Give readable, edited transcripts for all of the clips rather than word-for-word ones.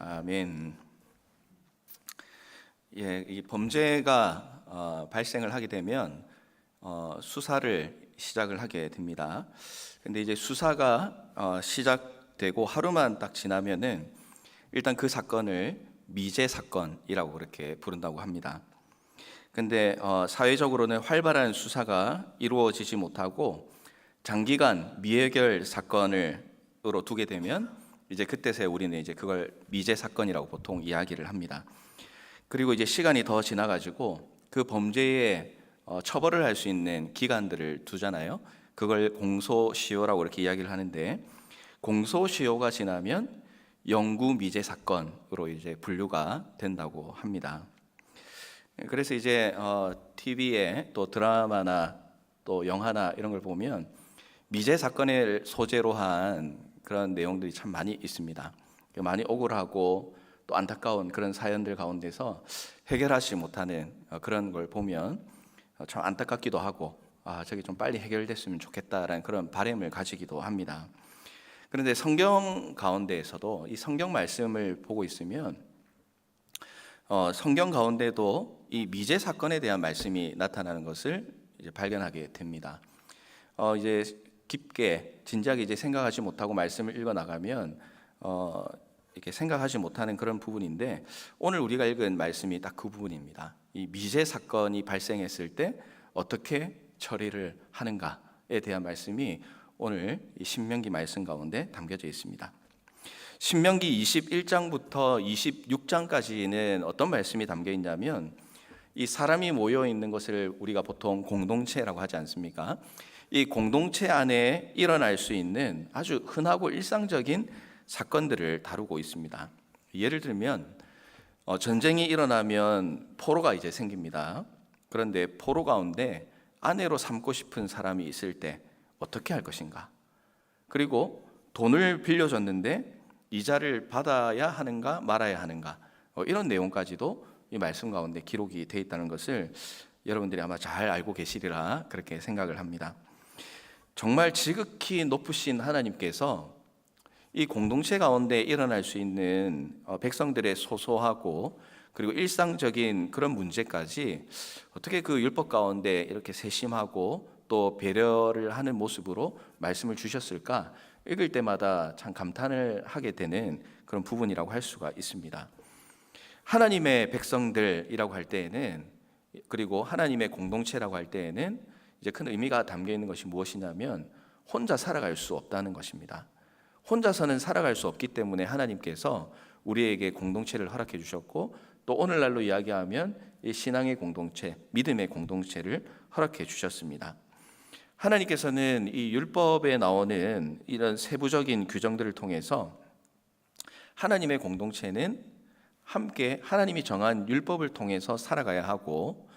아멘. 이 범죄가 발생을 하게 되면 수사를 시작을 하게 됩니다. 근데 이제 수사가 시작되고 하루만 딱 지나면은 일단 그 사건을 미제 사건이라고 그렇게 부른다고 합니다. 근데 사회적으로는 활발한 수사가 이루어지지 못하고 장기간 미해결 사건으로 두게 되면 이제 그때서야 우리는 이제 그걸 미제 사건이라고 보통 이야기를 합니다. 그리고 이제 시간이 더 지나가지고 그 범죄에 처벌을 할 수 있는 기간들을 두잖아요. 그걸 공소시효라고 이렇게 이야기를 하는데, 공소시효가 지나면 영구 미제 사건으로 이제 분류가 된다고 합니다. 그래서 이제 TV에 또 드라마나 또 영화나 이런 걸 보면 미제 사건을 소재로 한 그런 내용들이 참 많이 있습니다. 많이 억울하고 또 안타까운 그런 사연들 가운데서 해결하지 못하는 그런 걸 보면 참 안타깝기도 하고, 저게 좀 빨리 해결됐으면 좋겠다라는 그런 바람을 가지기도 합니다. 그런데 성경 가운데에서도 이 성경 말씀을 보고 있으면 성경 가운데도 이 미제 사건에 대한 말씀이 나타나는 것을 이제 발견하게 됩니다. 이제 깊게 진지하게 이제 생각하지 못하고 말씀을 읽어 나가면 이렇게 생각하지 못하는 그런 부분인데, 오늘 우리가 읽은 말씀이 딱 그 부분입니다. 이 미제 사건이 발생했을 때 어떻게 처리를 하는가에 대한 말씀이 오늘 이 신명기 말씀 가운데 담겨져 있습니다. 신명기 21장부터 26장까지는 어떤 말씀이 담겨 있냐면, 이 사람이 모여 있는 것을 우리가 보통 공동체라고 하지 않습니까? 이 공동체 안에 일어날 수 있는 아주 흔하고 일상적인 사건들을 다루고 있습니다. 예를 들면 전쟁이 일어나면 포로가 이제 생깁니다. 그런데 포로 가운데 아내로 삼고 싶은 사람이 있을 때 어떻게 할 것인가? 그리고 돈을 빌려줬는데 이자를 받아야 하는가 말아야 하는가? 이런 내용까지도 이 말씀 가운데 기록이 되어 있다는 것을 여러분들이 아마 잘 알고 계시리라 그렇게 생각을 합니다. 정말 지극히 높으신 하나님께서 이 공동체 가운데 일어날 수 있는 백성들의 소소하고 그리고 일상적인 그런 문제까지 어떻게 그 율법 가운데 이렇게 세심하고 또 배려를 하는 모습으로 말씀을 주셨을까? 읽을 때마다 참 감탄을 하게 되는 그런 부분이라고 할 수가 있습니다. 하나님의 백성들이라고 할 때에는, 그리고 하나님의 공동체라고 할 때에는 이제 큰 의미가 담겨 있는 것이 무엇이냐면 혼자 살아갈 수 없다는 것입니다. 혼자서는 살아갈 수 없기 때문에 하나님께서 우리에게 공동체를 허락해 주셨고, 또 오늘날로 이야기하면 이 신앙의 공동체, 믿음의 공동체를 허락해 주셨습니다. 하나님께서는 이 율법에 나오는 이런 세부적인 규정들을 통해서 하나님의 공동체는 함께 하나님이 정한 율법을 통해서 살아가야 하고,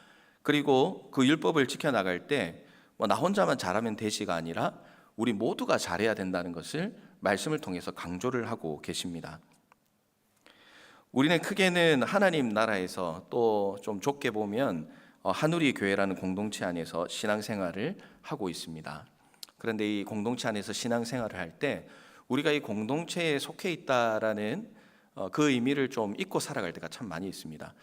그리고 그 율법을 지켜나갈 때 나 혼자만 잘하면 되지가 아니라 우리 모두가 잘해야 된다는 것을 말씀을 통해서 강조를 하고 계십니다. 우리는 크게는 하나님 나라에서, 또 좀 좁게 보면 한우리 교회라는 공동체 안에서 신앙생활을 하고 있습니다. 그런데 이 공동체 안에서 신앙생활을 할 때 우리가 이 공동체에 속해 있다라는 그 의미를 좀 잊고 살아갈 때가 참 많이 있습니다.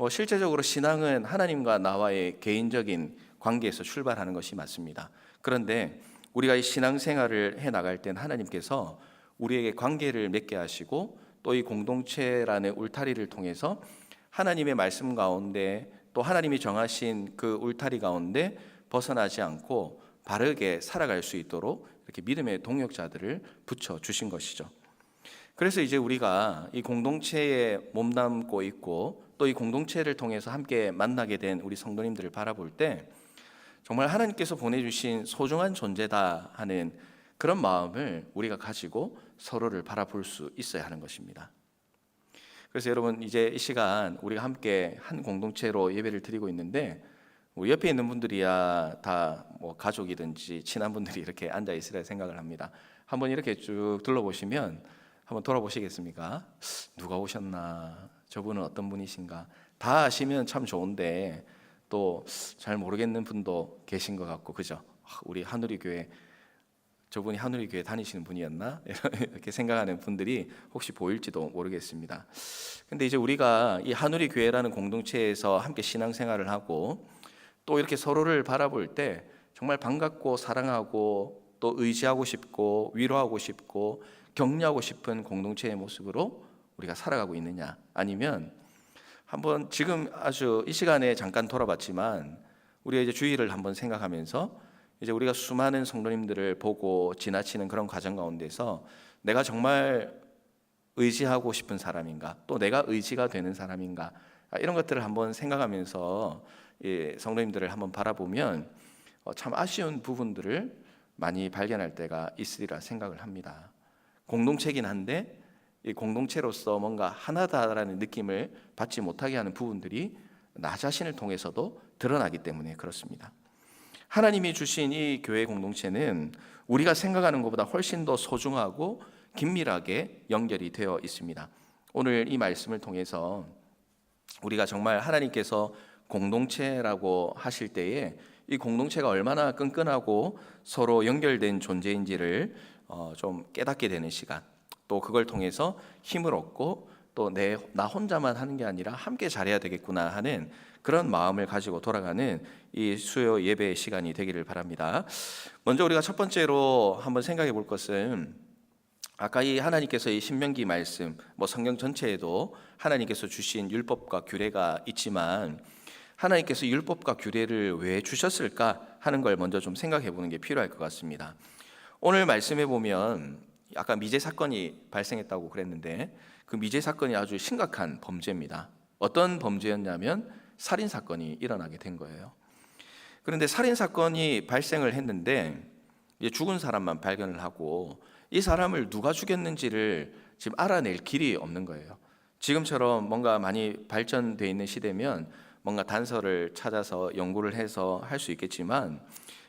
실제적으로 신앙은 하나님과 나와의 개인적인 관계에서 출발하는 것이 맞습니다. 그런데 우리가 이 신앙생활을 해 나갈 땐 하나님께서 우리에게 관계를 맺게 하시고, 또 이 공동체라는 울타리를 통해서 하나님의 말씀 가운데, 또 하나님이 정하신 그 울타리 가운데 벗어나지 않고 바르게 살아갈 수 있도록 이렇게 믿음의 동역자들을 붙여 주신 것이죠. 그래서 이제 우리가 이 공동체에 몸담고 있고, 또 이 공동체를 통해서 함께 만나게 된 우리 성도님들을 바라볼 때 정말 하나님께서 보내주신 소중한 존재다 하는 그런 마음을 우리가 가지고 서로를 바라볼 수 있어야 하는 것입니다. 그래서 여러분, 이제 이 시간 우리가 함께 한 공동체로 예배를 드리고 있는데, 우리 옆에 있는 분들이야 다 가족이든지 친한 분들이 이렇게 앉아 있으리라 생각을 합니다. 한번 이렇게 쭉 둘러보시면 한번 돌아보시겠습니까? 누가 오셨나? 저분은 어떤 분이신가? 다 아시면 참 좋은데 또 잘 모르겠는 분도 계신 것 같고, 그죠? 우리 한우리 교회 저분이 한우리 교회 다니시는 분이었나? 이렇게 생각하는 분들이 혹시 보일지도 모르겠습니다. 근데 이제 우리가 이 한우리 교회라는 공동체에서 함께 신앙생활을 하고 또 이렇게 서로를 바라볼 때 정말 반갑고 사랑하고 또 의지하고 싶고 위로하고 싶고 격려하고 싶은 공동체의 모습으로 우리가 살아가고 있느냐, 아니면 한번 지금 아주 이 시간에 잠깐 돌아봤지만 우리가 이제 주일을 한번 생각하면서 이제 우리가 수많은 성도님들을 보고 지나치는 그런 과정 가운데서 내가 정말 의지하고 싶은 사람인가, 또 내가 의지가 되는 사람인가, 이런 것들을 한번 생각하면서 성도님들을 한번 바라보면 참 아쉬운 부분들을 많이 발견할 때가 있으리라 생각을 합니다. 공동체긴 한데 이 공동체로서 뭔가 하나다라는 느낌을 받지 못하게 하는 부분들이 나 자신을 통해서도 드러나기 때문에 그렇습니다. 하나님이 주신 이 교회 공동체는 우리가 생각하는 것보다 훨씬 더 소중하고 긴밀하게 연결이 되어 있습니다. 오늘 이 말씀을 통해서 우리가 정말 하나님께서 공동체라고 하실 때에 이 공동체가 얼마나 끈끈하고 서로 연결된 존재인지를 좀 깨닫게 되는 시간, 또 그걸 통해서 힘을 얻고 또 나 혼자만 하는 게 아니라 함께 잘해야 되겠구나 하는 그런 마음을 가지고 돌아가는 이 수요 예배 시간이 되기를 바랍니다. 먼저 우리가 첫 번째로 한번 생각해 볼 것은, 아까 이 하나님께서 이 신명기 말씀, 성경 전체에도 하나님께서 주신 율법과 규례가 있지만 하나님께서 율법과 규례를 왜 주셨을까 하는 걸 먼저 좀 생각해 보는 게 필요할 것 같습니다. 오늘 말씀해 보면 아까 미제 사건이 발생했다고 그랬는데 그 미제 사건이 아주 심각한 범죄입니다. 어떤 범죄였냐면 살인 사건이 일어나게 된 거예요. 그런데 살인 사건이 발생을 했는데 이제 죽은 사람만 발견을 하고 이 사람을 누가 죽였는지를 지금 알아낼 길이 없는 거예요. 지금처럼 뭔가 많이 발전되어 있는 시대면 뭔가 단서를 찾아서 연구를 해서 할 수 있겠지만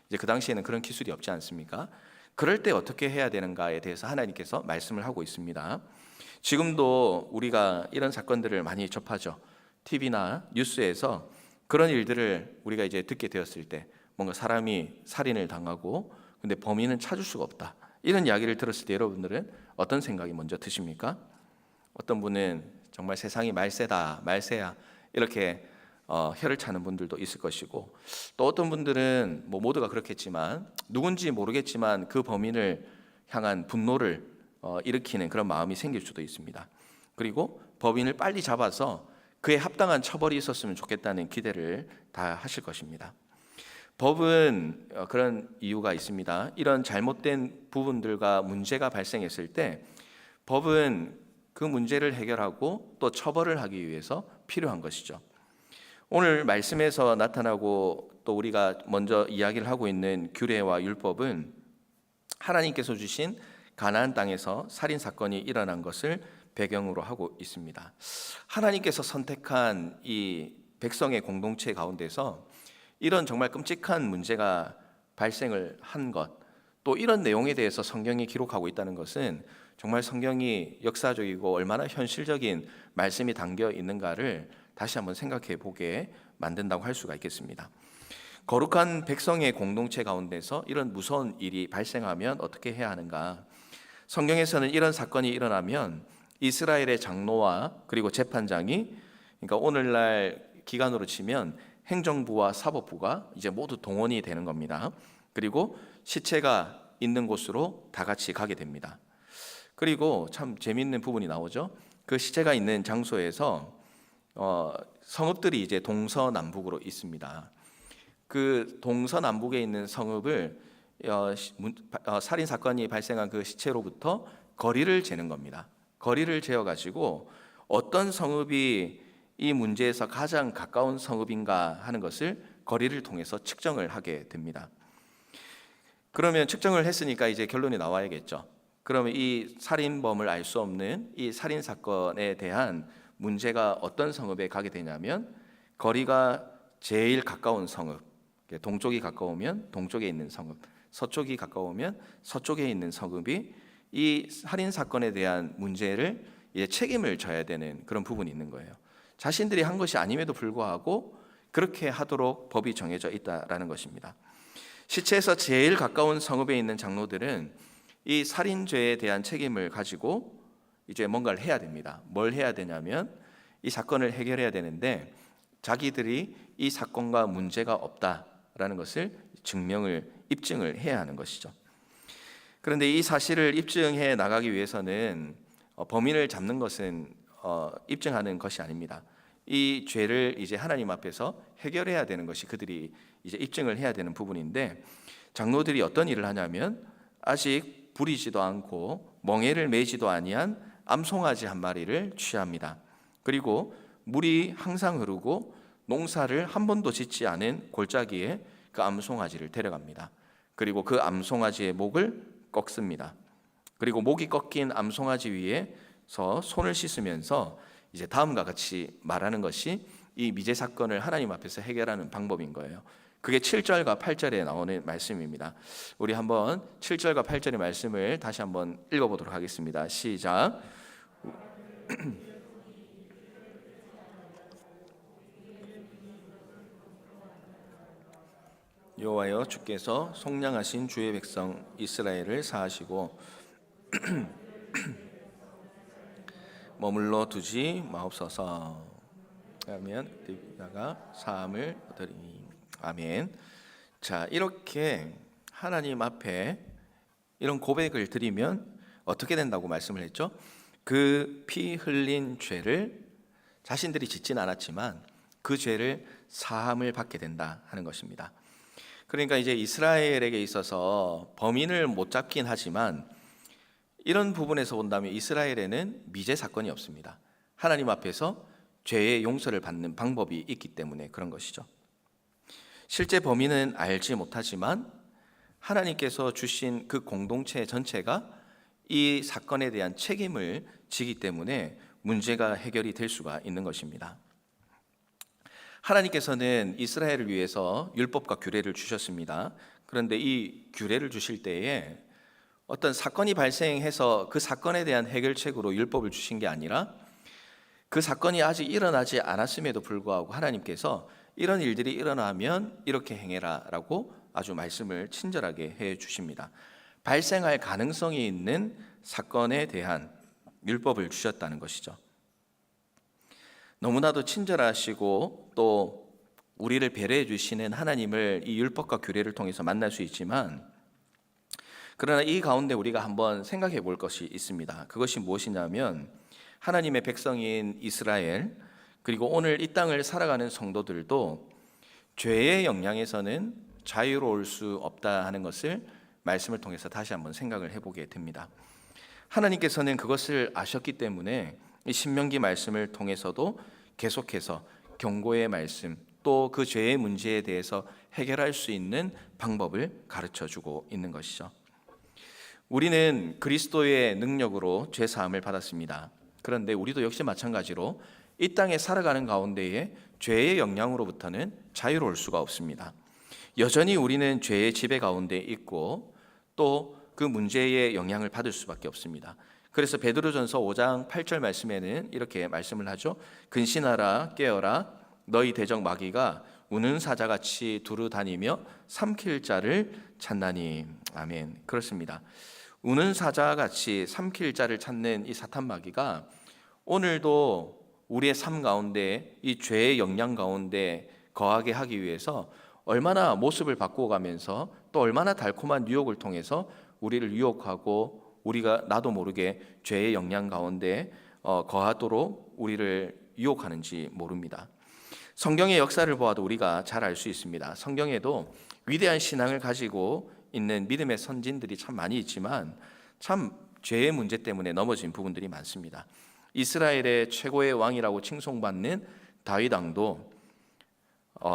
이제 그 당시에는 그런 기술이 없지 않습니까? 그럴 때 어떻게 해야 되는가에 대해서 하나님께서 말씀을 하고 있습니다. 지금도 우리가 이런 사건들을 많이 접하죠. TV나 뉴스에서 그런 일들을 우리가 이제 듣게 되었을 때 뭔가 사람이 살인을 당하고 근데 범인은 찾을 수가 없다, 이런 이야기를 들었을 때 여러분들은 어떤 생각이 먼저 드십니까? 어떤 분은 정말 세상이 말세다, 말세야, 이렇게 혀를 차는 분들도 있을 것이고, 또 어떤 분들은 모두가 그렇겠지만 누군지 모르겠지만 그 범인을 향한 분노를 일으키는 그런 마음이 생길 수도 있습니다. 그리고 법인을 빨리 잡아서 그에 합당한 처벌이 있었으면 좋겠다는 기대를 다 하실 것입니다. 법은 그런 이유가 있습니다. 이런 잘못된 부분들과 문제가 발생했을 때 법은 그 문제를 해결하고 또 처벌을 하기 위해서 필요한 것이죠. 오늘 말씀에서 나타나고 또 우리가 먼저 이야기를 하고 있는 규례와 율법은 하나님께서 주신 가나안 땅에서 살인 사건이 일어난 것을 배경으로 하고 있습니다. 하나님께서 선택한 이 백성의 공동체 가운데서 이런 정말 끔찍한 문제가 발생을 한 것, 또 이런 내용에 대해서 성경이 기록하고 있다는 것은 정말 성경이 역사적이고 얼마나 현실적인 말씀이 담겨 있는가를 다시 한번 생각해 보게 만든다고 할 수가 있겠습니다. 거룩한 백성의 공동체 가운데서 이런 무서운 일이 발생하면 어떻게 해야 하는가? 성경에서는 이런 사건이 일어나면 이스라엘의 장로와 그리고 재판장이, 그러니까 오늘날 기간으로 치면 행정부와 사법부가 이제 모두 동원이 되는 겁니다. 그리고 시체가 있는 곳으로 다 같이 가게 됩니다. 그리고 참 재미있는 부분이 나오죠. 그 시체가 있는 장소에서 성읍들이 이제 동서남북으로 있습니다. 그 동서남북에 있는 성읍을 살인 사건이 발생한 그 시체로부터 거리를 재는 겁니다. 거리를 재어 가지고 어떤 성읍이 이 문제에서 가장 가까운 성읍인가 하는 것을 거리를 통해서 측정을 하게 됩니다. 그러면 측정을 했으니까 이제 결론이 나와야겠죠. 그러면 이 살인범을 알 수 없는 이 살인 사건에 대한 문제가 어떤 성읍에 가게 되냐면 거리가 제일 가까운 성읍, 동쪽이 가까우면 동쪽에 있는 성읍, 서쪽이 가까우면 서쪽에 있는 성읍이 이 살인 사건에 대한 문제를 책임을 져야 되는 그런 부분이 있는 거예요. 자신들이 한 것이 아님에도 불구하고 그렇게 하도록 법이 정해져 있다라는 것입니다. 시체에서 제일 가까운 성읍에 있는 장로들은 이 살인죄에 대한 책임을 가지고 이제 뭔가를 해야 됩니다. 뭘 해야 되냐면 이 사건을 해결해야 되는데 자기들이 이 사건과 문제가 없다라는 것을 입증을 해야 하는 것이죠. 그런데 이 사실을 입증해 나가기 위해서는 범인을 잡는 것은 입증하는 것이 아닙니다. 이 죄를 이제 하나님 앞에서 해결해야 되는 것이 그들이 이제 입증을 해야 되는 부분인데, 장로들이 어떤 일을 하냐면 아직 부리지도 않고 멍에를 매지도 아니한 암송아지 한 마리를 취합니다. 그리고 물이 항상 흐르고 농사를 한 번도 짓지 않은 골짜기에 그 암송아지를 데려갑니다. 그리고 그 암송아지의 목을 꺾습니다. 그리고 목이 꺾인 암송아지 위에서 손을 씻으면서 이제 다음과 같이 말하는 것이 이 미제 사건을 하나님 앞에서 해결하는 방법인 거예요. 그게 7절과 8절에 나오는 말씀입니다. 우리 한번 7절과 8절의 말씀을 다시 한번 읽어보도록 하겠습니다. 시작. 여호와여, 주께서 속량하신 주의 백성 이스라엘을 사하시고 머물러 두지 마옵소서. 하면 그가 사함을 얻으리니. 아멘. 자, 이렇게 하나님 앞에 이런 고백을 드리면 어떻게 된다고 말씀을 했죠? 그 피 흘린 죄를 자신들이 짓진 않았지만 그 죄를 사함을 받게 된다 하는 것입니다. 그러니까 이제 이스라엘에게 있어서 범인을 못 잡긴 하지만 이런 부분에서 본다면 이스라엘에는 미제 사건이 없습니다. 하나님 앞에서 죄의 용서를 받는 방법이 있기 때문에 그런 것이죠. 실제 범인은 알지 못하지만 하나님께서 주신 그 공동체 전체가 이 사건에 대한 책임을 지기 때문에 문제가 해결이 될 수가 있는 것입니다. 하나님께서는 이스라엘을 위해서 율법과 규례를 주셨습니다. 그런데 이 규례를 주실 때에 어떤 사건이 발생해서 그 사건에 대한 해결책으로 율법을 주신 게 아니라 그 사건이 아직 일어나지 않았음에도 불구하고 하나님께서 이런 일들이 일어나면 이렇게 행해라 라고 아주 말씀을 친절하게 해 주십니다. 발생할 가능성이 있는 사건에 대한 율법을 주셨다는 것이죠. 너무나도 친절하시고 또 우리를 배려해 주시는 하나님을 이 율법과 규례를 통해서 만날 수 있지만, 그러나 이 가운데 우리가 한번 생각해 볼 것이 있습니다. 그것이 무엇이냐면 하나님의 백성인 이스라엘, 그리고 오늘 이 땅을 살아가는 성도들도 죄의 영향에서는 자유로울 수 없다 하는 것을 말씀을 통해서 다시 한번 생각을 해보게 됩니다. 하나님께서는 그것을 아셨기 때문에 이 신명기 말씀을 통해서도 계속해서 경고의 말씀, 또 그 죄의 문제에 대해서 해결할 수 있는 방법을 가르쳐주고 있는 것이죠. 우리는 그리스도의 능력으로 죄 사함을 받았습니다. 그런데 우리도 역시 마찬가지로 이 땅에 살아가는 가운데에 죄의 영향으로부터는 자유로울 수가 없습니다. 여전히 우리는 죄의 지배 가운데 있고 또 그 문제의 영향을 받을 수밖에 없습니다. 그래서 베드로전서 5장 8절 말씀에는 이렇게 말씀을 하죠. 근신하라, 깨어라, 너희 대적 마귀가 우는 사자같이 두루 다니며 삼킬 자를 찾나니. 아멘. 그렇습니다. 우는 사자같이 삼킬 자를 찾는 이 사탄 마귀가 오늘도 우리의 삶 가운데 이 죄의 영향 가운데 거하게 하기 위해서 얼마나 모습을 바꾸어가면서 또 얼마나 달콤한 유혹을 통해서 우리를 유혹하고 우리가 나도 모르게 죄의 영향 가운데 거하도록 우리를 유혹하는지 모릅니다. 성경의 역사를 보아도 우리가 잘 알 수 있습니다. 성경에도 위대한 신앙을 가지고 있는 믿음의 선진들이 참 많이 있지만 참 죄의 문제 때문에 넘어진 부분들이 많습니다. 이스라엘의 최고의 왕이라고 칭송받는 다윗 왕도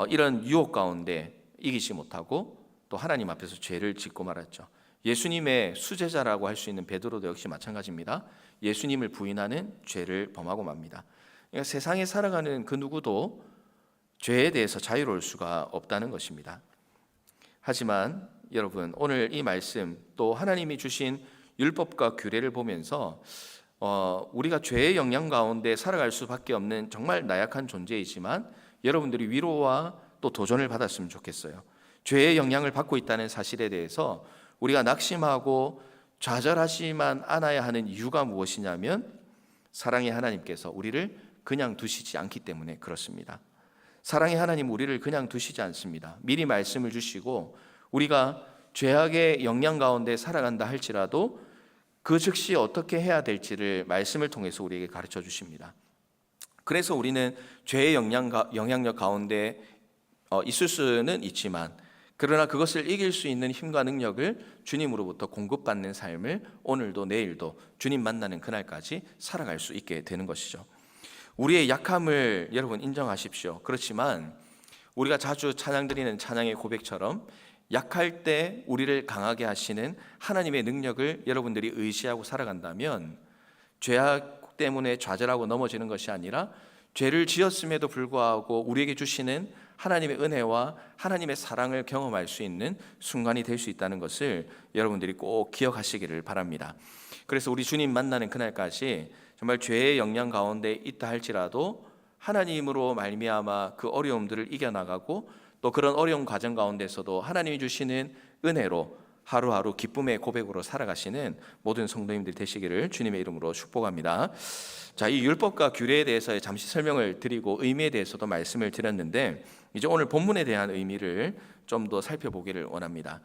이런 유혹 가운데 이기지 못하고 또 하나님 앞에서 죄를 짓고 말았죠. 예수님의 수제자라고 할 수 있는 베드로도 역시 마찬가지입니다. 예수님을 부인하는 죄를 범하고 맙니다. 그러니까 세상에 살아가는 그 누구도 죄에 대해서 자유로울 수가 없다는 것입니다. 하지만 여러분, 오늘 이 말씀 또 하나님이 주신 율법과 규례를 보면서 우리가 죄의 영향 가운데 살아갈 수밖에 없는 정말 나약한 존재이지만 여러분들이 위로와 또 도전을 받았으면 좋겠어요. 죄의 영향을 받고 있다는 사실에 대해서 우리가 낙심하고 좌절하지만 않아야 하는 이유가 무엇이냐면 사랑의 하나님께서 우리를 그냥 두시지 않기 때문에 그렇습니다. 사랑의 하나님 우리를 그냥 두시지 않습니다. 미리 말씀을 주시고 우리가 죄악의 영향 가운데 살아간다 할지라도 그 즉시 어떻게 해야 될지를 말씀을 통해서 우리에게 가르쳐 주십니다. 그래서 우리는 죄의 영향력 가운데 있을 수는 있지만 그러나 그것을 이길 수 있는 힘과 능력을 주님으로부터 공급받는 삶을 오늘도 내일도 주님 만나는 그날까지 살아갈 수 있게 되는 것이죠. 우리의 약함을 여러분 인정하십시오. 그렇지만 우리가 자주 찬양 드리는 찬양의 고백처럼 약할 때 우리를 강하게 하시는 하나님의 능력을 여러분들이 의지하고 살아간다면 죄악 때문에 좌절하고 넘어지는 것이 아니라 죄를 지었음에도 불구하고 우리에게 주시는 하나님의 은혜와 하나님의 사랑을 경험할 수 있는 순간이 될 수 있다는 것을 여러분들이 꼭 기억하시기를 바랍니다. 그래서 우리 주님 만나는 그날까지 정말 죄의 영향 가운데 있다 할지라도 하나님으로 말미암아 그 어려움들을 이겨나가고 또 그런 어려운 과정 가운데서도 하나님이 주시는 은혜로 하루하루 기쁨의 고백으로 살아가시는 모든 성도님들 되시기를 주님의 이름으로 축복합니다. 자, 이 율법과 규례에 대해서 잠시 설명을 드리고 의미에 대해서도 말씀을 드렸는데 이제 오늘 본문에 대한 의미를 좀 더 살펴보기를 원합니다.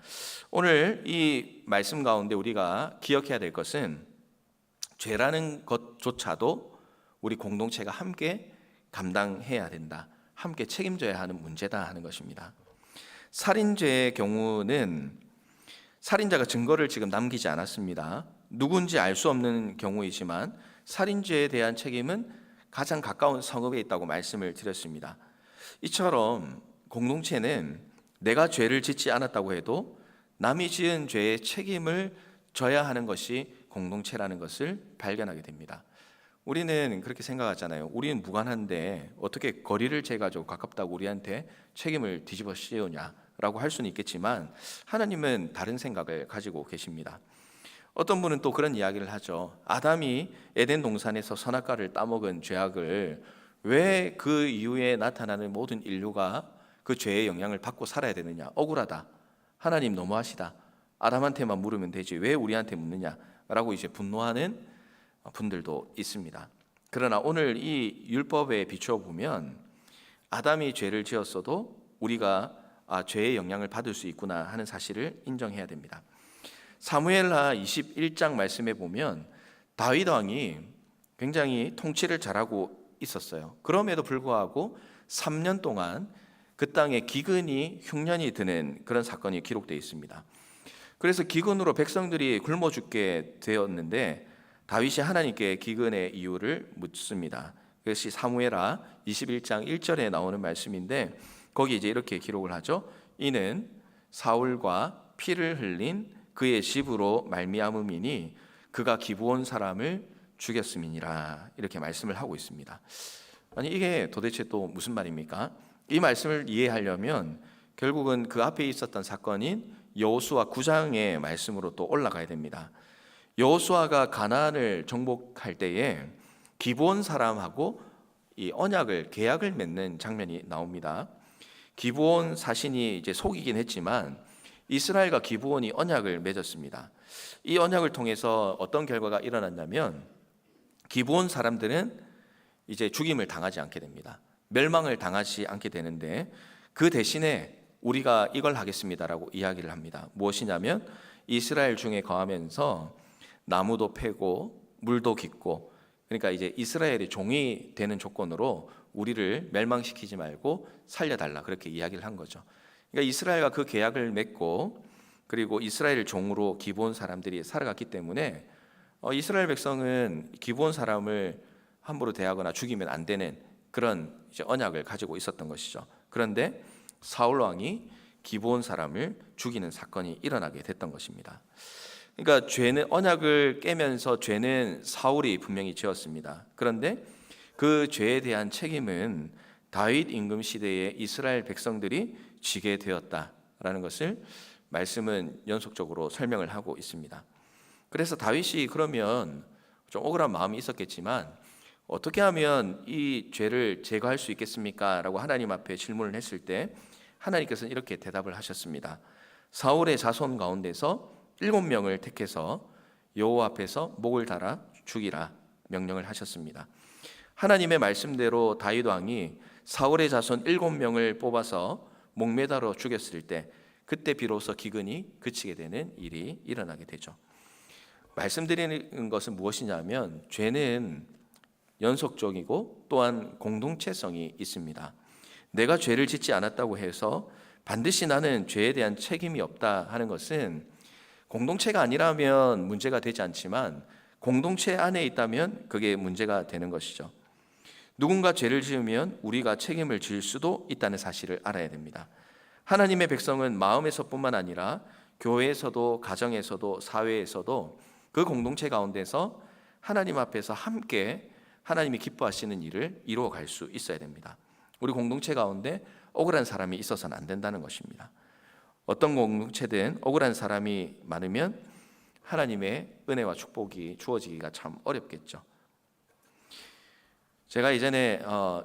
오늘 이 말씀 가운데 우리가 기억해야 될 것은 죄라는 것조차도 우리 공동체가 함께 감당해야 된다, 함께 책임져야 하는 문제다 하는 것입니다. 살인죄의 경우는 살인자가 증거를 지금 남기지 않았습니다. 누군지 알 수 없는 경우이지만 살인죄에 대한 책임은 가장 가까운 성읍에 있다고 말씀을 드렸습니다. 이처럼 공동체는 내가 죄를 짓지 않았다고 해도 남이 지은 죄의 책임을 져야 하는 것이 공동체라는 것을 발견하게 됩니다. 우리는 그렇게 생각하잖아요. 우리는 무관한데 어떻게 거리를 재가지고 가깝다고 우리한테 책임을 뒤집어 씌우냐라고 할 수는 있겠지만 하나님은 다른 생각을 가지고 계십니다. 어떤 분은 또 그런 이야기를 하죠. 아담이 에덴 동산에서 선악과를 따먹은 죄악을 왜 그 이후에 나타나는 모든 인류가 그 죄의 영향을 받고 살아야 되느냐, 억울하다, 하나님 너무하시다, 아담한테만 물으면 되지 왜 우리한테 묻느냐라고 이제 분노하는 분들도 있습니다. 그러나 오늘 이 율법에 비추어 보면 아담이 죄를 지었어도 우리가 죄의 영향을 받을 수 있구나 하는 사실을 인정해야 됩니다. 사무엘하 21장 말씀에 보면 다윗 왕이 굉장히 통치를 잘하고 있었어요. 그럼에도 불구하고 3년 동안 그 땅에 기근이 흉년이 드는 그런 사건이 기록되어 있습니다. 그래서 기근으로 백성들이 굶어 죽게 되었는데 다윗이 하나님께 기근의 이유를 묻습니다. 그것이 사무엘하 21장 1절에 나오는 말씀인데 거기 이제 이렇게 기록을 하죠. 이는 사울과 피를 흘린 그의 집으로 말미암음이니 그가 기브온 사람을 죽였음이니라 이렇게 말씀을 하고 있습니다. 아니 이게 도대체 또 무슨 말입니까? 이 말씀을 이해하려면 결국은 그 앞에 있었던 사건인 여호수아 9장의 말씀으로 또 올라가야 됩니다. 여호수아가 가나안을 정복할 때에 기브온 사람하고 이 언약을 계약을 맺는 장면이 나옵니다. 기브온 사신이 이제 속이긴 했지만 이스라엘과 기브온이 언약을 맺었습니다. 이 언약을 통해서 어떤 결과가 일어났냐면 기브온 사람들은 이제 죽임을 당하지 않게 됩니다. 멸망을 당하지 않게 되는데 그 대신에 우리가 이걸 하겠습니다라고 이야기를 합니다. 무엇이냐면 이스라엘 중에 거하면서 나무도 패고 물도 깃고 그러니까 이제 이스라엘이 종이 되는 조건으로 우리를 멸망시키지 말고 살려달라 그렇게 이야기를 한 거죠. 그러니까 이스라엘과 그 계약을 맺고 그리고 이스라엘 종으로 기브온 사람들이 살아갔기 때문에 이스라엘 백성은 기브온 사람을 함부로 대하거나 죽이면 안 되는 그런 이제 언약을 가지고 있었던 것이죠. 그런데 사울 왕이 기브온 사람을 죽이는 사건이 일어나게 됐던 것입니다. 그러니까 죄는 언약을 깨면서 죄는 사울이 분명히 지었습니다. 그런데 그 죄에 대한 책임은 다윗 임금 시대에 이스라엘 백성들이 지게 되었다라는 것을 말씀은 연속적으로 설명을 하고 있습니다. 그래서 다윗이 그러면 좀 억울한 마음이 있었겠지만 어떻게 하면 이 죄를 제거할 수 있겠습니까? 라고 하나님 앞에 질문을 했을 때 하나님께서는 이렇게 대답을 하셨습니다. 사울의 자손 가운데서 7명을 택해서 여호와 앞에서 목을 달아 죽이라 명령을 하셨습니다. 하나님의 말씀대로 다윗 왕이 사울의 자손 7명을 뽑아서 목매달아 죽였을 때, 그때 비로소 기근이 그치게 되는 일이 일어나게 되죠. 말씀드리는 것은 무엇이냐면, 죄는 연속적이고 또한 공동체성이 있습니다. 내가 죄를 짓지 않았다고 해서 반드시 나는 죄에 대한 책임이 없다 하는 것은, 공동체가 아니라면 문제가 되지 않지만 공동체 안에 있다면 그게 문제가 되는 것이죠. 누군가 죄를 지으면 우리가 책임을 질 수도 있다는 사실을 알아야 됩니다. 하나님의 백성은 마음에서뿐만 아니라 교회에서도, 가정에서도, 사회에서도 그 공동체 가운데서 하나님 앞에서 함께 하나님이 기뻐하시는 일을 이루어갈 수 있어야 됩니다. 우리 공동체 가운데 억울한 사람이 있어서는 안 된다는 것입니다. 어떤 공동체든 억울한 사람이 많으면 하나님의 은혜와 축복이 주어지기가 참 어렵겠죠. 제가 이전에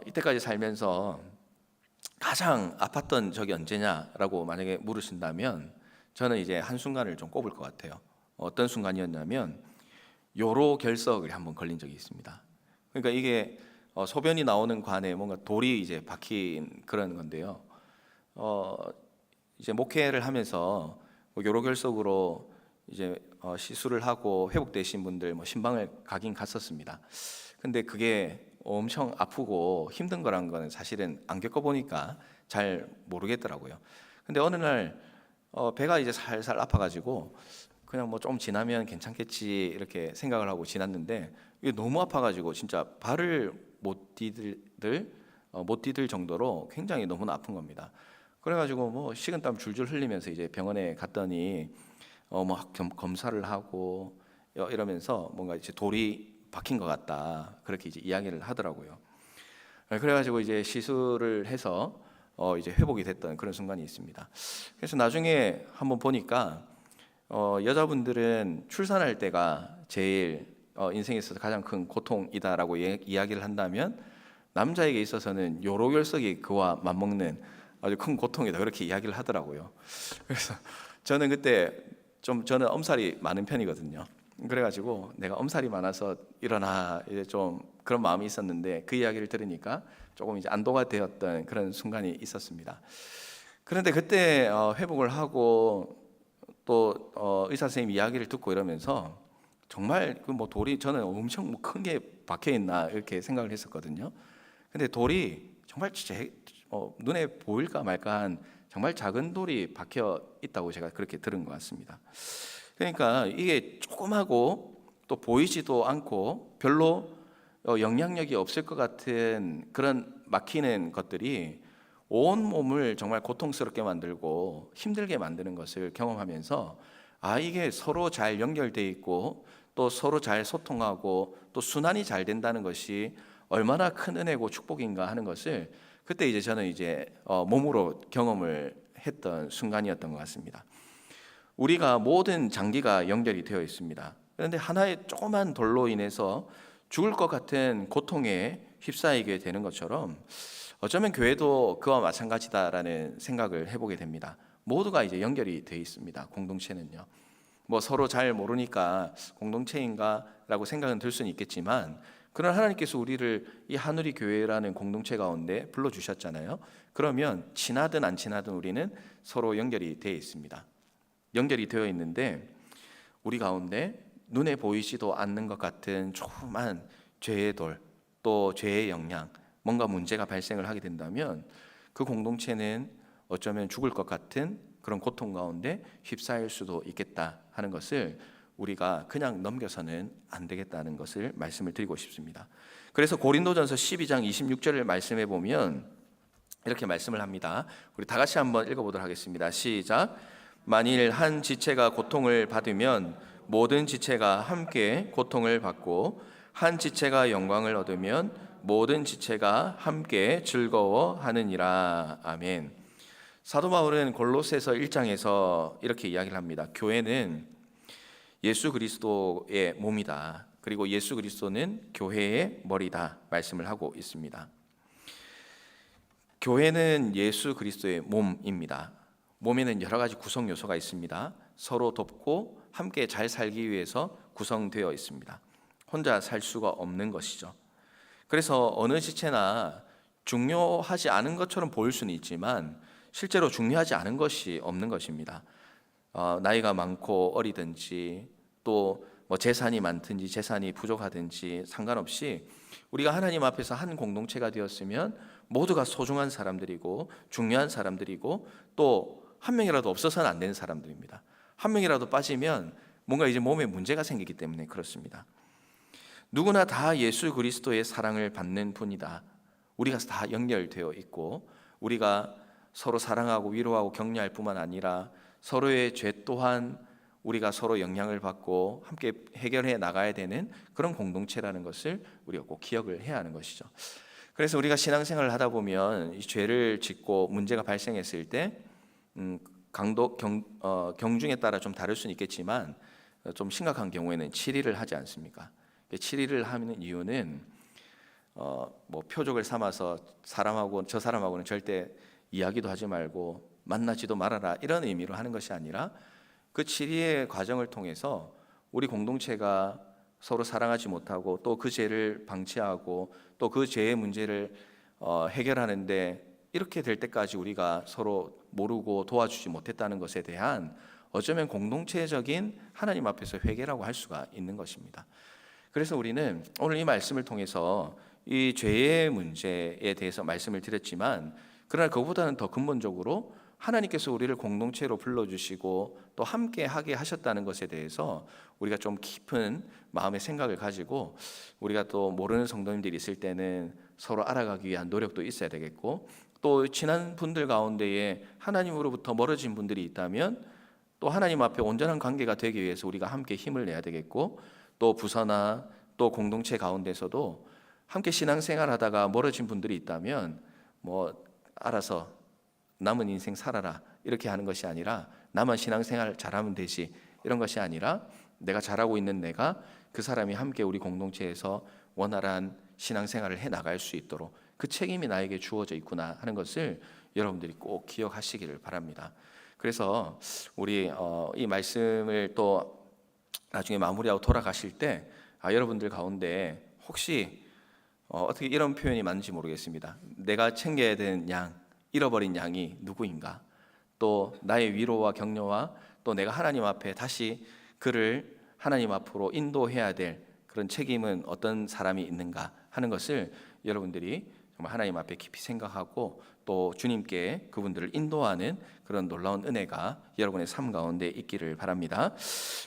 이때까지 살면서 가장 아팠던 적이 언제냐라고 만약에 물으신다면, 저는 이제 한순간을 좀 꼽을 것 같아요. 어떤 순간이었냐면, 요로결석을 한번 걸린 적이 있습니다. 그러니까 이게 소변이 나오는 관에 뭔가 돌이 이제 박힌 그런 건데요. 이제 목회를 하면서 요로결석으로 이제 시술을 하고 회복되신 분들 신방을 가긴 갔었습니다. 근데 그게 엄청 아프고 힘든 거란 거는 사실은 안 겪어보니까 잘 모르겠더라고요. 근데 어느 날 배가 이제 살살 아파가지고 그냥 뭐 좀 지나면 괜찮겠지 이렇게 생각을 하고 지났는데, 이게 너무 아파가지고 진짜 발을 못 디딜 정도로 굉장히 너무나 아픈 겁니다. 그래가지고 뭐 식은땀 줄줄 흘리면서 이제 병원에 갔더니 뭐 검사를 하고 이러면서 뭔가 이제 돌이 박힌 것 같다, 그렇게 이제 이야기를 하더라고요. 그래가지고 이제 시술을 해서 이제 회복이 됐던 그런 순간이 있습니다. 그래서 나중에 한번 보니까 여자분들은 출산할 때가 제일 인생에 있어서 가장 큰 고통이다라고 이야기를 한다면, 남자에게 있어서는 요로결석이 그와 맞먹는 아주 큰 고통이다, 그렇게 이야기를 하더라고요. 그래서 저는 그때 저는 엄살이 많은 편이거든요. 그래가지고 내가 엄살이 많아서 일어나 이제 좀 그런 마음이 있었는데, 그 이야기를 들으니까 조금 이제 안도가 되었던 그런 순간이 있었습니다. 그런데 그때 회복을 하고 또 의사 선생님 이야기를 듣고 이러면서 정말 그 뭐 돌이, 저는 엄청 큰 게 박혀 있나 이렇게 생각을 했었거든요. 근데 돌이 정말 진짜 눈에 보일까 말까한 정말 작은 돌이 박혀 있다고 제가 그렇게 들은 것 같습니다. 그러니까 이게 조그마고 또 보이지도 않고 별로 영향력이 없을 것 같은 그런 막히는 것들이 온 몸을 정말 고통스럽게 만들고 힘들게 만드는 것을 경험하면서, 이게 서로 잘 연결돼 있고 또 서로 잘 소통하고 또 순환이 잘 된다는 것이 얼마나 큰 은혜고 축복인가 하는 것을 그때 이제 저는 이제 몸으로 경험을 했던 순간이었던 것 같습니다. 우리가 모든 장기가 연결이 되어 있습니다. 그런데 하나의 조그만 돌로 인해서 죽을 것 같은 고통에 휩싸이게 되는 것처럼, 어쩌면 교회도 그와 마찬가지다라는 생각을 해보게 됩니다. 모두가 이제 연결이 되어 있습니다. 공동체는요. 뭐 서로 잘 모르니까 공동체인가라고 생각은 들 수는 있겠지만, 그러나 하나님께서 우리를 이 하누리 교회라는 공동체 가운데 불러주셨잖아요. 그러면 친하든 안 친하든 우리는 서로 연결이 되어 있습니다. 연결이 되어 있는데, 우리 가운데 눈에 보이지도 않는 것 같은 조그만 죄의 돌, 또 죄의 영향, 뭔가 문제가 발생을 하게 된다면 그 공동체는 어쩌면 죽을 것 같은 그런 고통 가운데 휩싸일 수도 있겠다 하는 것을 우리가 그냥 넘겨서는 안 되겠다는 것을 말씀을 드리고 싶습니다. 그래서 고린도전서 12장 26절을 말씀해 보면 이렇게 말씀을 합니다. 우리 다 같이 한번 읽어보도록 하겠습니다. 시작. 만일 한 지체가 고통을 받으면 모든 지체가 함께 고통을 받고, 한 지체가 영광을 얻으면 모든 지체가 함께 즐거워하느니라. 아멘. 사도 바울은 골로새서 1장에서 이렇게 이야기를 합니다. 교회는 예수 그리스도의 몸이다. 그리고 예수 그리스도는 교회의 머리다 말씀을 하고 있습니다. 교회는 예수 그리스도의 몸입니다. 몸에는 여러 가지 구성 요소가 있습니다. 서로 돕고 함께 잘 살기 위해서 구성되어 있습니다. 혼자 살 수가 없는 것이죠. 그래서 어느 지체나 중요하지 않은 것처럼 보일 수는 있지만 실제로 중요하지 않은 것이 없는 것입니다. 나이가 많고 어리든지 또 재산이 많든지 재산이 부족하든지 상관없이 우리가 하나님 앞에서 한 공동체가 되었으면 모두가 소중한 사람들이고 중요한 사람들이고 또 한 명이라도 없어서는 안 되는 사람들입니다. 한 명이라도 빠지면 뭔가 이제 몸에 문제가 생기기 때문에 그렇습니다. 누구나 다 예수 그리스도의 사랑을 받는 분이다. 우리가 다 연결되어 있고 우리가 서로 사랑하고 위로하고 격려할 뿐만 아니라 서로의 죄 또한 우리가 서로 영향을 받고 함께 해결해 나가야 되는 그런 공동체라는 것을 우리가 꼭 기억을 해야 하는 것이죠. 그래서 우리가 신앙생활을 하다 보면 이 죄를 짓고 문제가 발생했을 때 경중에 따라 좀 다를 수는 있겠지만 좀 심각한 경우에는 치리를 하지 않습니까? 치리를 하는 이유는 표적을 삼아서 저 사람하고는 절대 이야기도 하지 말고 만나지도 말아라 이런 의미로 하는 것이 아니라 그 치리의 과정을 통해서 우리 공동체가 서로 사랑하지 못하고 또 그 죄를 방치하고 또 그 죄의 문제를 해결하는데 이렇게 될 때까지 우리가 서로 모르고 도와주지 못했다는 것에 대한 어쩌면 공동체적인 하나님 앞에서 회개라고 할 수가 있는 것입니다. 그래서 우리는 오늘 이 말씀을 통해서 이 죄의 문제에 대해서 말씀을 드렸지만 그러나 그보다는 더 근본적으로 하나님께서 우리를 공동체로 불러주시고 또 함께 하게 하셨다는 것에 대해서 우리가 좀 깊은 마음의 생각을 가지고 우리가 또 모르는 성도님들이 있을 때는 서로 알아가기 위한 노력도 있어야 되겠고 또 친한 분들 가운데에 하나님으로부터 멀어진 분들이 있다면 또 하나님 앞에 온전한 관계가 되기 위해서 우리가 함께 힘을 내야 되겠고 또 부서나 또 공동체 가운데서도 함께 신앙생활하다가 멀어진 분들이 있다면 알아서 남은 인생 살아라 이렇게 하는 것이 아니라 나만 신앙생활 잘하면 되지 이런 것이 아니라 내가 잘하고 있는 내가 그 사람이 함께 우리 공동체에서 원활한 신앙생활을 해나갈 수 있도록 그 책임이 나에게 주어져 있구나 하는 것을 여러분들이 꼭 기억하시기를 바랍니다. 그래서 우리 이 말씀을 또 나중에 마무리하고 돌아가실 때 여러분들 가운데 혹시 어떻게 이런 표현이 맞는지 모르겠습니다. 내가 챙겨야 되는 양, 잃어버린 양이 누구인가? 또 나의 위로와 격려와 또 내가 하나님 앞에 다시 그를 하나님 앞으로 인도해야 될 그런 책임은 어떤 사람이 있는가 하는 것을 여러분들이 정말 하나님 앞에 깊이 생각하고 또 주님께 그분들을 인도하는 그런 놀라운 은혜가 여러분의 삶 가운데 있기를 바랍니다.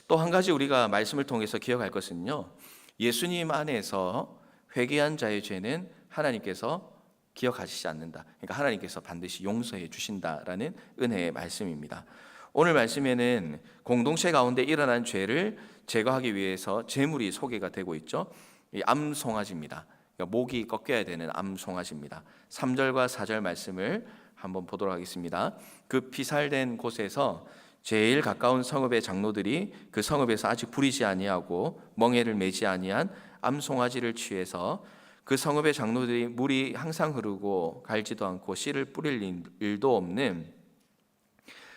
또 한 가지 우리가 말씀을 통해서 기억할 것은요, 예수님 안에서 회개한 자의 죄는 하나님께서 기억하시지 않는다. 그러니까 하나님께서 반드시 용서해 주신다라는 은혜의 말씀입니다. 오늘 말씀에는 공동체 가운데 일어난 죄를 제거하기 위해서 제물이 소개가 되고 있죠. 이 암송아지입니다. 그러니까 목이 꺾여야 되는 암송아지입니다. 3절과 4절 말씀을 한번 보도록 하겠습니다. 그 피살된 곳에서 제일 가까운 성읍의 장로들이 그 성읍에서 아직 부리지 아니하고 멍에를 매지 아니한 암송아지를 취해서 그 성읍의 장로들이 물이 항상 흐르고 갈지도 않고 씨를 뿌릴 일도 없는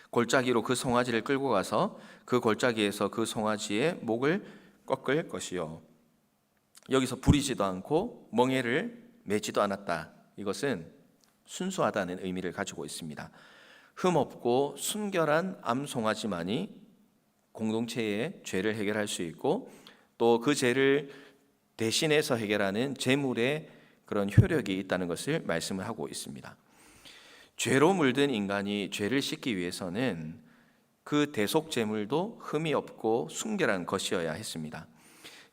골짜기로 그 송아지를 끌고 가서 그 골짜기에서 그 송아지의 목을 꺾을 것이요, 여기서 부리지도 않고 멍에를 매지도 않았다. 이것은 순수하다는 의미를 가지고 있습니다. 흠없고 순결한 암송아지만이 공동체의 죄를 해결할 수 있고 또 그 죄를 대신해서 해결하는 제물의 그런 효력이 있다는 것을 말씀을 하고 있습니다. 죄로 물든 인간이 죄를 씻기 위해서는 그 대속 제물도 흠이 없고 순결한 것이어야 했습니다.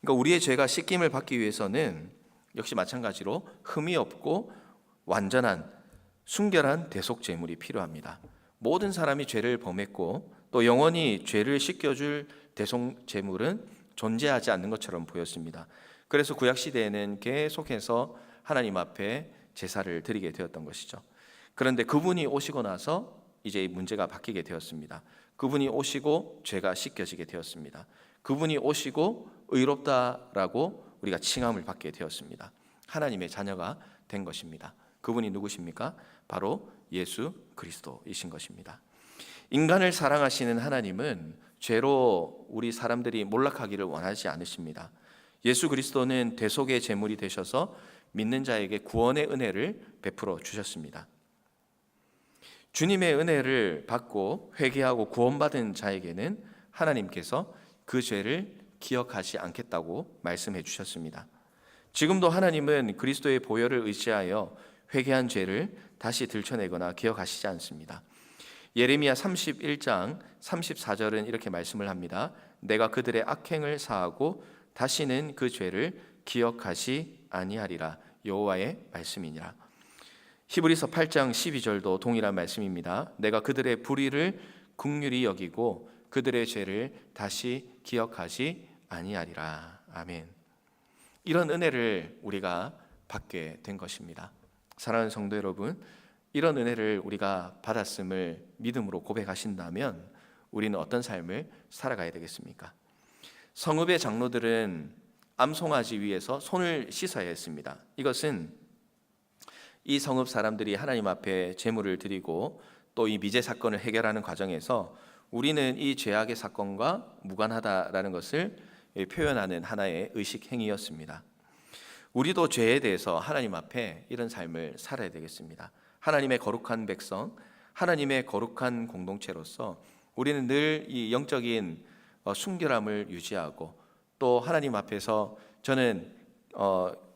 그러니까 우리의 죄가 씻김을 받기 위해서는 역시 마찬가지로 흠이 없고 완전한 순결한 대속 제물이 필요합니다. 모든 사람이 죄를 범했고 또 영원히 죄를 씻겨줄 대속 제물은 존재하지 않는 것처럼 보였습니다. 그래서 구약 시대에는 계속해서 하나님 앞에 제사를 드리게 되었던 것이죠. 그런데 그분이 오시고 나서 이제 문제가 바뀌게 되었습니다. 그분이 오시고 죄가 씻겨지게 되었습니다. 그분이 오시고 의롭다라고 우리가 칭함을 받게 되었습니다. 하나님의 자녀가 된 것입니다. 그분이 누구십니까? 바로 예수 그리스도이신 것입니다. 인간을 사랑하시는 하나님은 죄로 우리 사람들이 몰락하기를 원하지 않으십니다. 예수 그리스도는 대속의 제물이 되셔서 믿는 자에게 구원의 은혜를 베풀어 주셨습니다. 주님의 은혜를 받고 회개하고 구원받은 자에게는 하나님께서 그 죄를 기억하지 않겠다고 말씀해 주셨습니다. 지금도 하나님은 그리스도의 보혈을 의지하여 회개한 죄를 다시 들춰내거나 기억하시지 않습니다. 예레미야 31장 34절은 이렇게 말씀을 합니다. 내가 그들의 악행을 사하고 다시는 그 죄를 기억하지 아니하리라. 여호와의 말씀이니라. 히브리서 8장 12절도 동일한 말씀입니다. 내가 그들의 불의를 긍휼히 여기고 그들의 죄를 다시 기억하지 아니하리라. 아멘. 이런 은혜를 우리가 받게 된 것입니다. 사랑하는 성도 여러분, 이런 은혜를 우리가 받았음을 믿음으로 고백하신다면 우리는 어떤 삶을 살아가야 되겠습니까? 성읍의 장로들은 암송아지 위에서 손을 씻어야 했습니다. 이것은 이 성읍 사람들이 하나님 앞에 제물을 드리고 또 이 미제 사건을 해결하는 과정에서 우리는 이 죄악의 사건과 무관하다라는 것을 표현하는 하나의 의식 행위였습니다. 우리도 죄에 대해서 하나님 앞에 이런 삶을 살아야 되겠습니다. 하나님의 거룩한 백성, 하나님의 거룩한 공동체로서 우리는 늘 이 영적인 순결함을 유지하고 또 하나님 앞에서 저는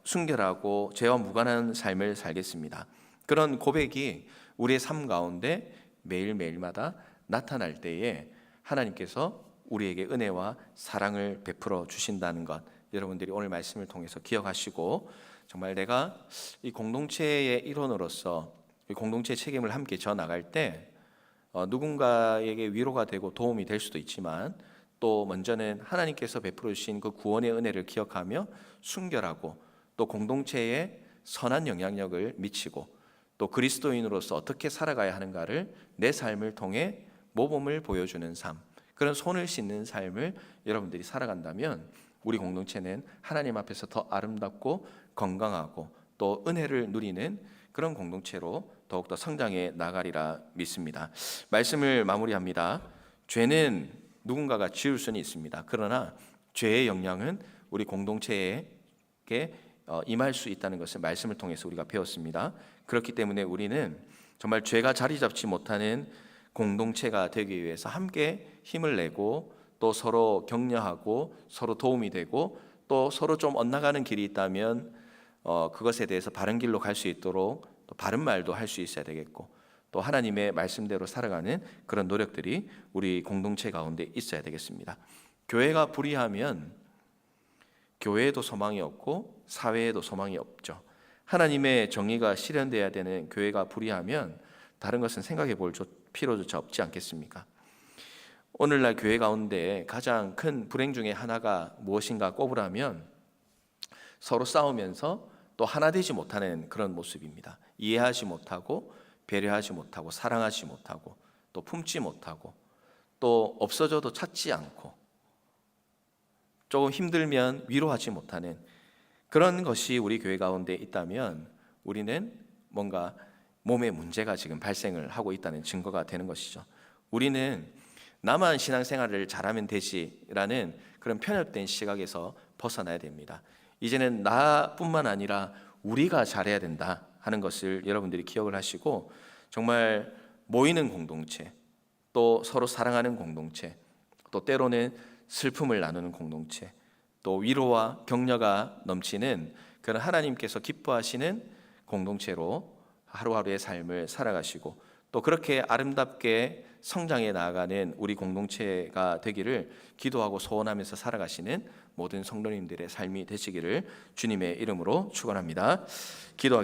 순결하고 죄와 무관한 삶을 살겠습니다. 그런 고백이 우리의 삶 가운데 매일매일마다 나타날 때에 하나님께서 우리에게 은혜와 사랑을 베풀어 주신다는 것, 여러분들이 오늘 말씀을 통해서 기억하시고 정말 내가 이 공동체의 일원으로서 이 공동체 책임을 함께 져 나갈 때 누군가에게 위로가 되고 도움이 될 수도 있지만 또 먼저는 하나님께서 베풀어 주신 그 구원의 은혜를 기억하며 순결하고 또 공동체에 선한 영향력을 미치고 또 그리스도인으로서 어떻게 살아가야 하는가를 내 삶을 통해 모범을 보여주는 삶, 그런 손을 씻는 삶을 여러분들이 살아간다면 우리 공동체는 하나님 앞에서 더 아름답고 건강하고 또 은혜를 누리는 그런 공동체로 더욱더 성장해 나가리라 믿습니다. 말씀을 마무리합니다. 죄는 누군가가 지을 수는 있습니다. 그러나 죄의 영향은 우리 공동체에게 임할 수 있다는 것을 말씀을 통해서 우리가 배웠습니다. 그렇기 때문에 우리는 정말 죄가 자리 잡지 못하는 공동체가 되기 위해서 함께 힘을 내고 또 서로 격려하고 서로 도움이 되고 또 서로 좀 엇나가는 길이 있다면 그것에 대해서 바른 길로 갈 수 있도록 또 바른 말도 할 수 있어야 되겠고 또 하나님의 말씀대로 살아가는 그런 노력들이 우리 공동체 가운데 있어야 되겠습니다. 교회가 불의하면 교회에도 소망이 없고 사회에도 소망이 없죠. 하나님의 정의가 실현돼야 되는 교회가 불의하면 다른 것은 생각해 볼 필요조차 없지 않겠습니까? 오늘날 교회 가운데 가장 큰 불행 중에 하나가 무엇인가 꼽으라면 서로 싸우면서 또 하나 되지 못하는 그런 모습입니다. 이해하지 못하고 배려하지 못하고 사랑하지 못하고 또 품지 못하고 또 없어져도 찾지 않고 조금 힘들면 위로하지 못하는 그런 것이 우리 교회 가운데 있다면 우리는 뭔가 몸에 문제가 지금 발생을 하고 있다는 증거가 되는 것이죠. 우리는 나만 신앙생활을 잘하면 되지라는 그런 편협된 시각에서 벗어나야 됩니다. 이제는 나뿐만 아니라 우리가 잘해야 된다 하는 것을 여러분들이 기억을 하시고 정말 모이는 공동체, 또 서로 사랑하는 공동체, 또 때로는 슬픔을 나누는 공동체, 또 위로와 격려가 넘치는 그런 하나님께서 기뻐하시는 공동체로 하루하루의 삶을 살아가시고 또 그렇게 아름답게 성장해 나아가는 우리 공동체가 되기를 기도하고 소원하면서 살아가시는 모든 성도님들의 삶이 되시기를 주님의 이름으로 축원합니다. 기도하겠습니다.